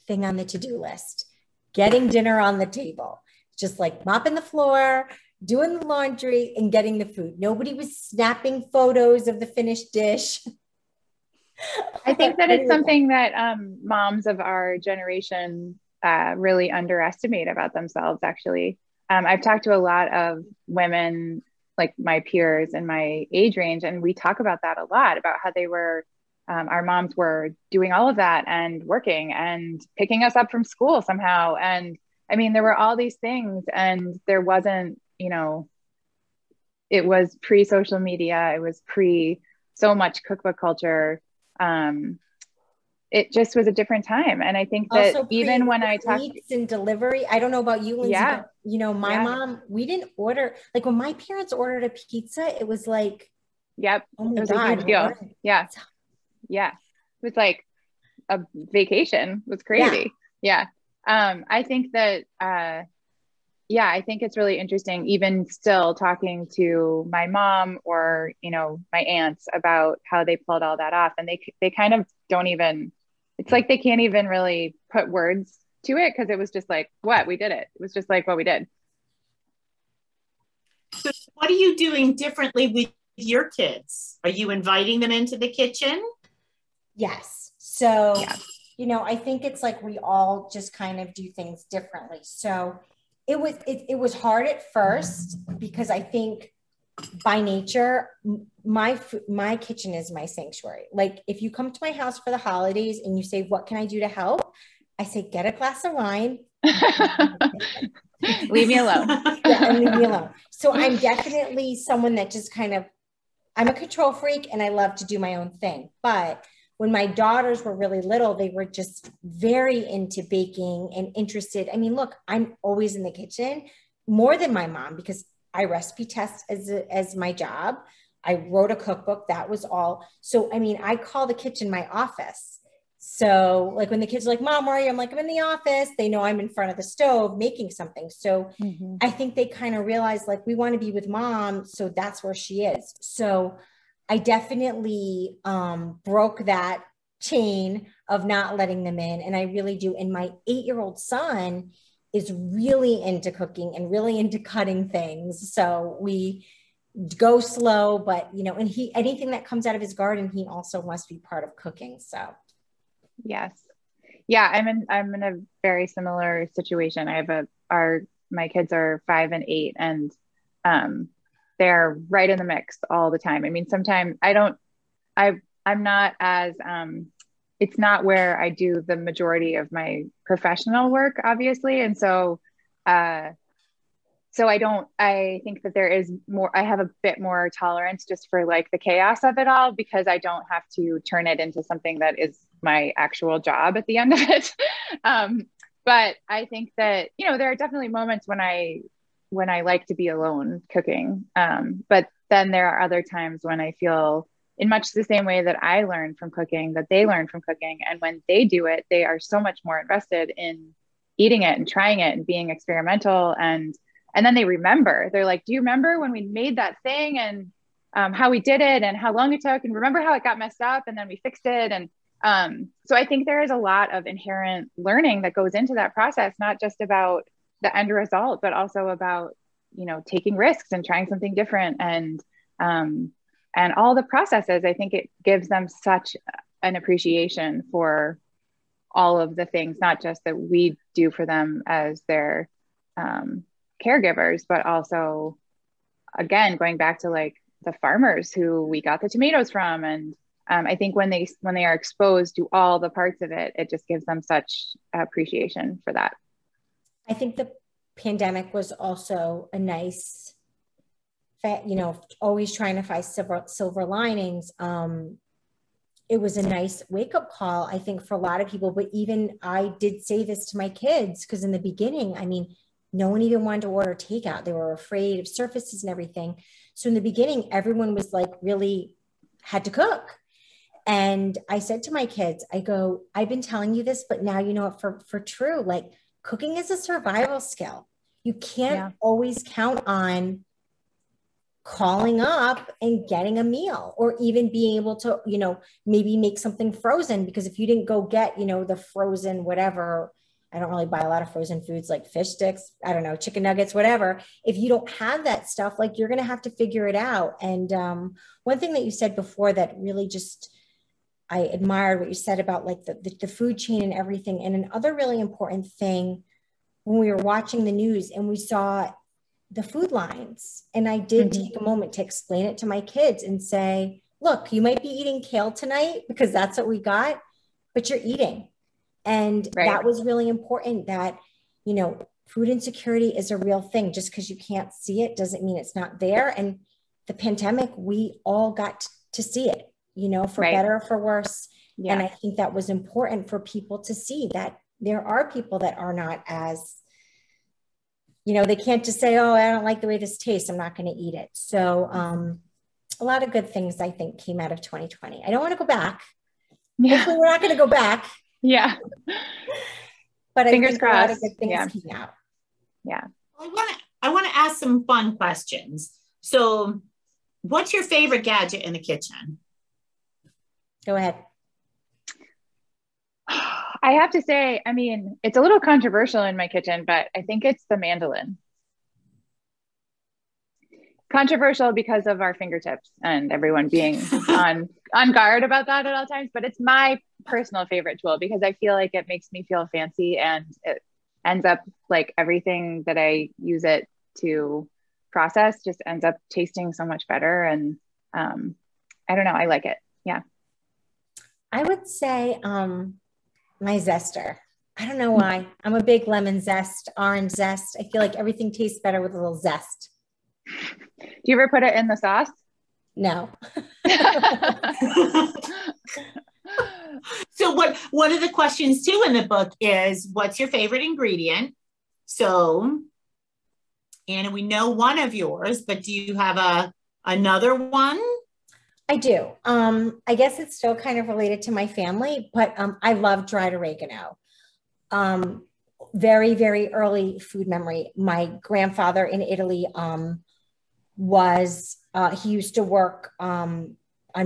thing on the to-do list, getting dinner on the table, just like mopping the floor, doing the laundry, and getting the food. Nobody was snapping photos of the finished dish. I think that it's something that moms of our generation really underestimate about themselves, actually. I've talked to a lot of women like my peers in my age range, and we talk about that a lot, about how they were, our moms were doing all of that and working and picking us up from school somehow. And I mean, there were all these things, and there wasn't, you know, it was pre-social media, it was pre so much cookbook culture. It just was a different time. And I think that also even when I talk and delivery, I don't know about you, Lindsay, but you know, my mom, we didn't order, like when my parents ordered a pizza, it was like, yep, oh my it was God, a huge deal. Yeah. Yeah. It was like a vacation. It was crazy. Yeah. I think that, I think it's really interesting, even still talking to my mom or, you know, my aunts about how they pulled all that off. And they kind of don't even, it's like they can't even really put words to it because it was just like, what? We did it. It was just like what we did. So what are you doing differently with your kids? Are you inviting them into the kitchen? Yes. So, you know, I think it's like we all just kind of do things differently. So it was hard at first because I think by nature, my kitchen is my sanctuary. Like if you come to my house for the holidays and you say, what can I do to help? I say, get a glass of wine. Leave me alone. And leave me alone. So I'm definitely someone that just kind of, I'm a control freak and I love to do my own thing. But when my daughters were really little, they were just very into baking and interested. I mean, look, I'm always in the kitchen more than my mom because I recipe test as my job. I wrote a cookbook. That was all. So, I mean, I call the kitchen my office. So like when the kids are like, Mom, where are you? I'm like, I'm in the office. They know I'm in front of the stove making something. So I think they kind of realize like, we want to be with Mom. So that's where she is. So I definitely broke that chain of not letting them in. And I really do. And my 8-year-old son is really into cooking and really into cutting things. So we go slow, but you know, and anything that comes out of his garden, he also must be part of cooking. So yes. Yeah, I'm in a very similar situation. I have my kids are 5 and 8, and they're right in the mix all the time. I mean, sometimes I'm not as, it's not where I do the majority of my professional work, obviously. And so, I think that there is more, I have a bit more tolerance just for like the chaos of it all, because I don't have to turn it into something that is my actual job at the end of it. But I think that, you know, there are definitely moments when I like to be alone cooking. But then there are other times when I feel in much the same way that I learn from cooking, that they learn from cooking. And when they do it, they are so much more invested in eating it and trying it and being experimental. And then they remember, they're like, do you remember when we made that thing, and how we did it and how long it took, and remember how it got messed up and then we fixed it. And so I think there is a lot of inherent learning that goes into that process, not just about the end result, but also about, you know, taking risks and trying something different, and all the processes. I think it gives them such an appreciation for all of the things, not just that we do for them as their caregivers, but also, again, going back to like the farmers who we got the tomatoes from. And I think when they are exposed to all the parts of it, it just gives them such appreciation for that. I think the pandemic was also a nice, you know, always trying to find silver linings. It was a nice wake-up call, I think, for a lot of people. But even I did say this to my kids, because in the beginning, I mean, no one even wanted to order takeout. They were afraid of surfaces and everything. So in the beginning, everyone was like, really had to cook. And I said to my kids, I go, I've been telling you this, but now you know it for true. Like, cooking is a survival skill. You can't always count on calling up and getting a meal, or even being able to, you know, maybe make something frozen, because if you didn't go get, you know, the frozen, whatever, I don't really buy a lot of frozen foods like fish sticks, I don't know, chicken nuggets, whatever. If you don't have that stuff, like, you're going to have to figure it out. And one thing that you said before that really just, I admired what you said about like the food chain and everything. And another really important thing, when we were watching the news and we saw the food lines, and I did take a moment to explain it to my kids and say, look, you might be eating kale tonight because that's what we got, but you're eating. And that was really important, that, you know, food insecurity is a real thing. Just because you can't see it doesn't mean it's not there. And the pandemic, we all got to see it, you know, for better or for worse. And I think that was important for people to see that there are people that are not as, you know, they can't just say, oh, I don't like the way this tastes, I'm not going to eat it. So a lot of good things, I think, came out of 2020. I don't want to go back. Hopefully we're not going to go back. But Fingers I think crossed. a lot of good things came out. I want to ask some fun questions. So what's your favorite gadget in the kitchen? Go ahead. I have to say, I mean, it's a little controversial in my kitchen, but I think it's the mandolin. Controversial because of our fingertips and everyone being on guard about that at all times. But it's my personal favorite tool because I feel like it makes me feel fancy, and it ends up like everything that I use it to process just ends up tasting so much better. And I don't know, I like it. Yeah. I would say my zester. I don't know why. I'm a big lemon zest, orange zest. I feel like everything tastes better with a little zest. Do you ever put it in the sauce? No. So one of the questions too in the book is, what's your favorite ingredient? So, Anna, we know one of yours, but do you have another one? I do. I guess it's still kind of related to my family, but I love dried oregano. Very, very early food memory. My grandfather in Italy he used to work on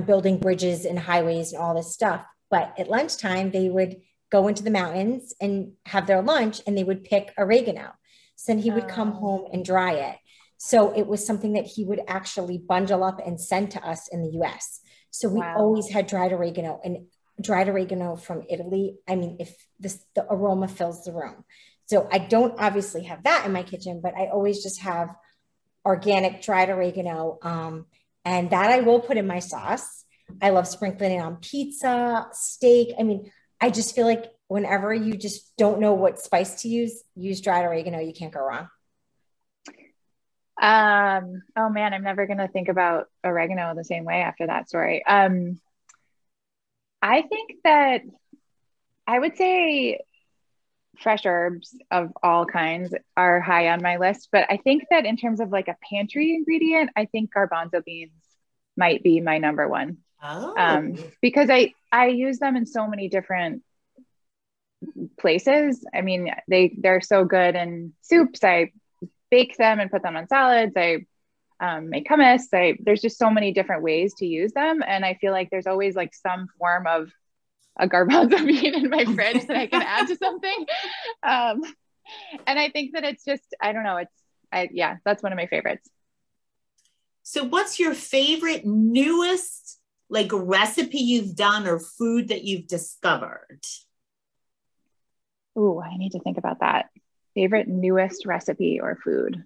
building bridges and highways and all this stuff. But at lunchtime, they would go into the mountains and have their lunch, and they would pick oregano. So then he would come home and dry it. So it was something that he would actually bundle up and send to us in the US. So we always had dried oregano, and dried oregano from Italy. I mean, if the aroma fills the room. So I don't obviously have that in my kitchen, but I always just have organic dried oregano. And that I will put in my sauce. I love sprinkling it on pizza, steak. I mean, I just feel like whenever you just don't know what spice to use dried oregano. You can't go wrong. Oh man, I'm never going to think about oregano the same way after that story. I think that I would say fresh herbs of all kinds are high on my list, but I think that in terms of like a pantry ingredient, I think garbanzo beans might be my number one. Oh. Because I use them in so many different places. I mean, they're so good in soups. I bake them and put them on salads. I make hummus. There's just so many different ways to use them. And I feel like there's always like some form of a garbanzo bean in my fridge that I can add to something. And I think that it's just, I don't know. Yeah, that's one of my favorites. So what's your favorite newest like recipe you've done or food that you've discovered? Ooh, I need to think about that. Favorite newest recipe or food.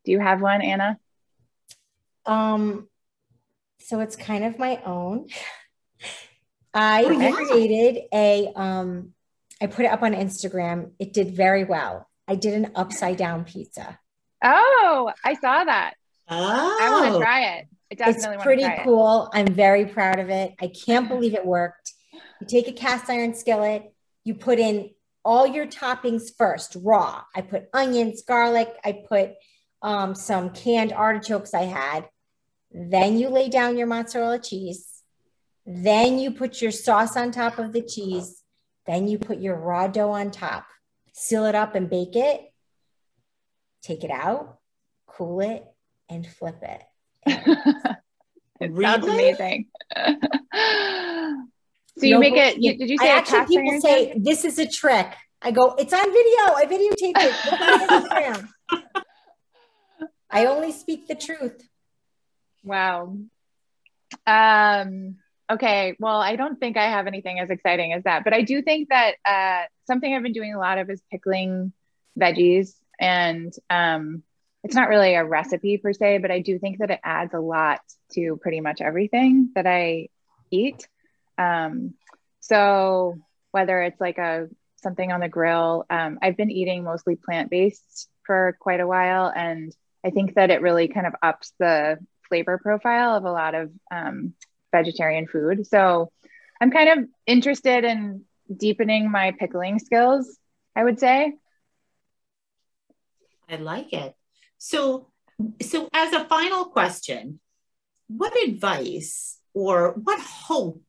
Do you have one, Anna? So it's kind of my own. I created I put it up on Instagram. It did very well. I did an upside down pizza. Oh, I saw that. Oh. I want to try it. It's pretty cool. I'm very proud of it. I can't believe it worked. You take a cast iron skillet, you put in all your toppings first, raw. I put onions, garlic. I put some canned artichokes I had. Then you lay down your mozzarella cheese. Then you put your sauce on top of the cheese. Then you put your raw dough on top. Seal it up and bake it. Take it out, cool it, and flip it. It sounds amazing. So you make it, did you say people say this is a trick. I go, it's on video. I videotaped it. I only speak the truth. Wow. Okay. Well, I don't think I have anything as exciting as that, but I do think that something I've been doing a lot of is pickling veggies. And it's not really a recipe per se, but I do think that it adds a lot to pretty much everything that I eat. So whether it's like something on the grill, I've been eating mostly plant-based for quite a while. And I think that it really kind of ups the flavor profile of a lot of vegetarian food. So I'm kind of interested in deepening my pickling skills, I would say. I like it. So as a final question, what advice or what hope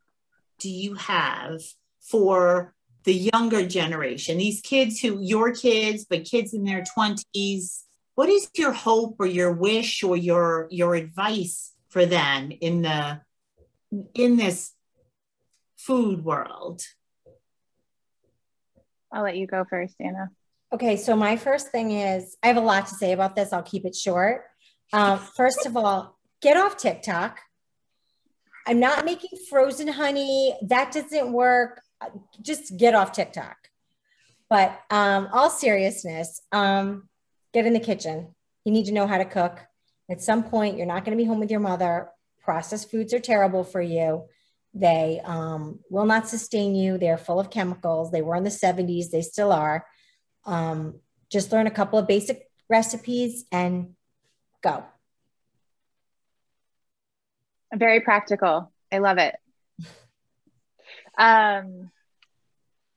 do you have for the younger generation, these kids your kids, but kids in their 20s? What is your hope or your wish or your advice for them in this food world? I'll let you go first, Anna. Okay, so my first thing is, I have a lot to say about this. I'll keep it short. First of all, get off TikTok. I'm not making frozen honey. That doesn't work. Just get off TikTok. But all seriousness, get in the kitchen. You need to know how to cook. At some point, you're not going to be home with your mother. Processed foods are terrible for you. They will not sustain you. They're full of chemicals. They were in the 70s. They still are. Just learn a couple of basic recipes and go. Very practical. I love it.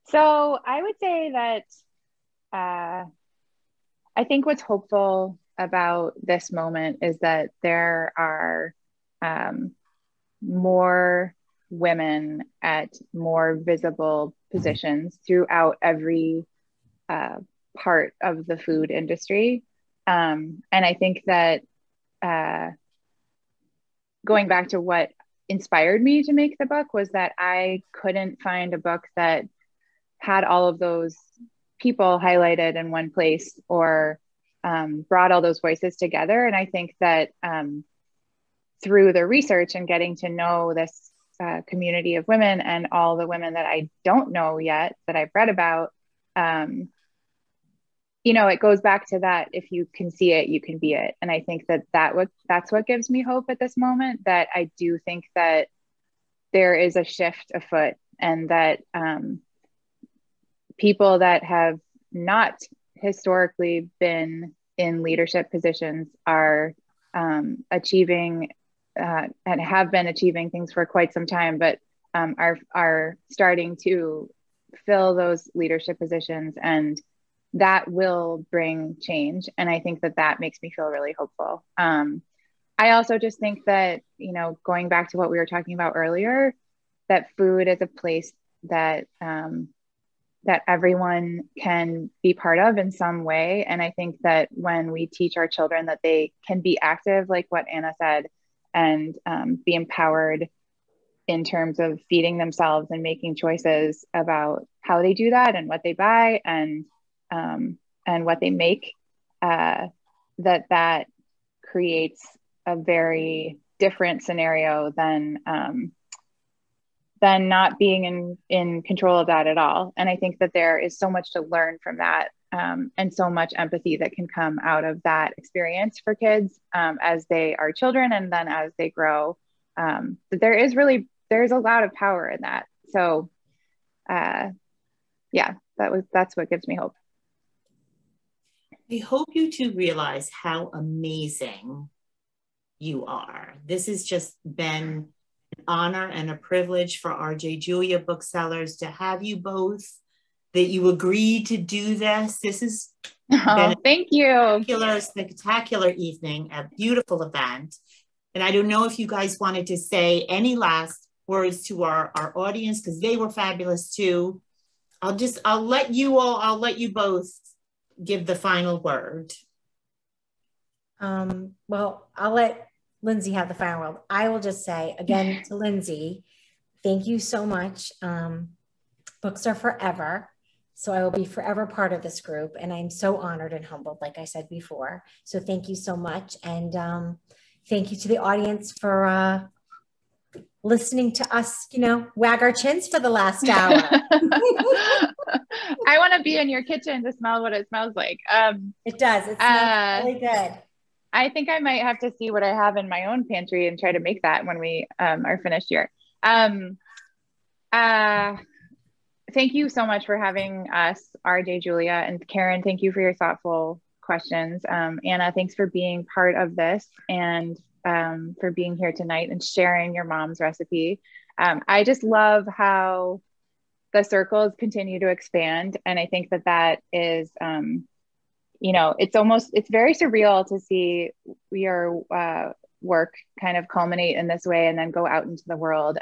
So I would say that I think what's hopeful about this moment is that there are more women at more visible positions throughout every part of the food industry. And I think that going back to what inspired me to make the book was that I couldn't find a book that had all of those people highlighted in one place or brought all those voices together. And I think that through the research and getting to know this community of women and all the women that I don't know yet that I've read about, you know, it goes back to that, if you can see it, you can be it. And I think that's what gives me hope at this moment, that I do think that there is a shift afoot, and that people that have not historically been in leadership positions are achieving and have been achieving things for quite some time, but are starting to fill those leadership positions, and that will bring change. And I think that makes me feel really hopeful. I also just think that, you know, going back to what we were talking about earlier, that food is a place that that everyone can be part of in some way. And I think that when we teach our children that they can be active, like what Anna said, and be empowered in terms of feeding themselves and making choices about how they do that and what they buy and what they make, that creates a very different scenario than not being in control of that at all. And I think that there is so much to learn from that, and so much empathy that can come out of that experience for kids as they are children, and then as they grow. That there's a lot of power in that. So yeah, that's what gives me hope. I hope you two realize how amazing you are. This has just been an honor and a privilege for RJ Julia Booksellers to have you both, that you agreed to do this. This has been thank you. Spectacular evening, a beautiful event. And I don't know if you guys wanted to say any last words to our audience, because they were fabulous too. I'll let you both give the final word. Well, I'll let Lindsay have the final word. I will just say again to Lindsay, thank you so much. Books are forever. So I will be forever part of this group. And I'm so honored and humbled, like I said before. So thank you so much. And thank you to the audience for listening to us, you know, wag our chins for the last hour. I want to be in your kitchen to smell what it smells like. It does. It smells really good. I think I might have to see what I have in my own pantry and try to make that when we are finished here. Thank you so much for having us, RJ, Julia, and Karen. Thank you for your thoughtful questions. Anna, thanks for being part of this and for being here tonight and sharing your mom's recipe. I just love how the circles continue to expand. And I think that is, you know, it's very surreal to see your work kind of culminate in this way and then go out into the world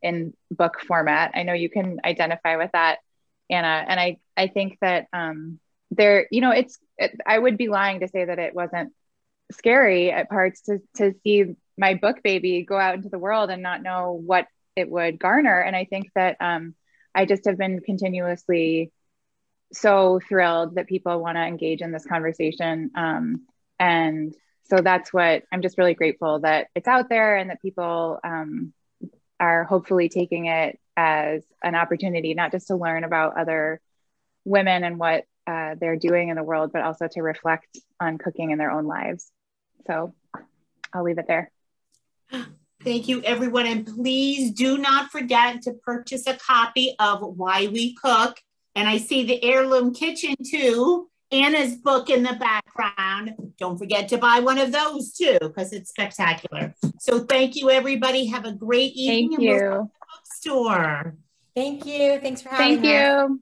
in book format. I know you can identify with that, Anna. And I think that there, you know, I would be lying to say that it wasn't scary at parts to see my book baby go out into the world and not know what it would garner. And I think that I just have been continuously so thrilled that people want to engage in this conversation. And so that's what I'm just really grateful that it's out there and that people are hopefully taking it as an opportunity, not just to learn about other women and what they're doing in the world, but also to reflect on cooking in their own lives. So I'll leave it there. Thank you, everyone. And please do not forget to purchase a copy of Why We Cook. And I see the Heirloom Kitchen too, Anna's book in the background. Don't forget to buy one of those too, because it's spectacular. So thank you, everybody. Have a great evening. Thank you. Bookstore. Thank you. Thanks for having us. Thank you.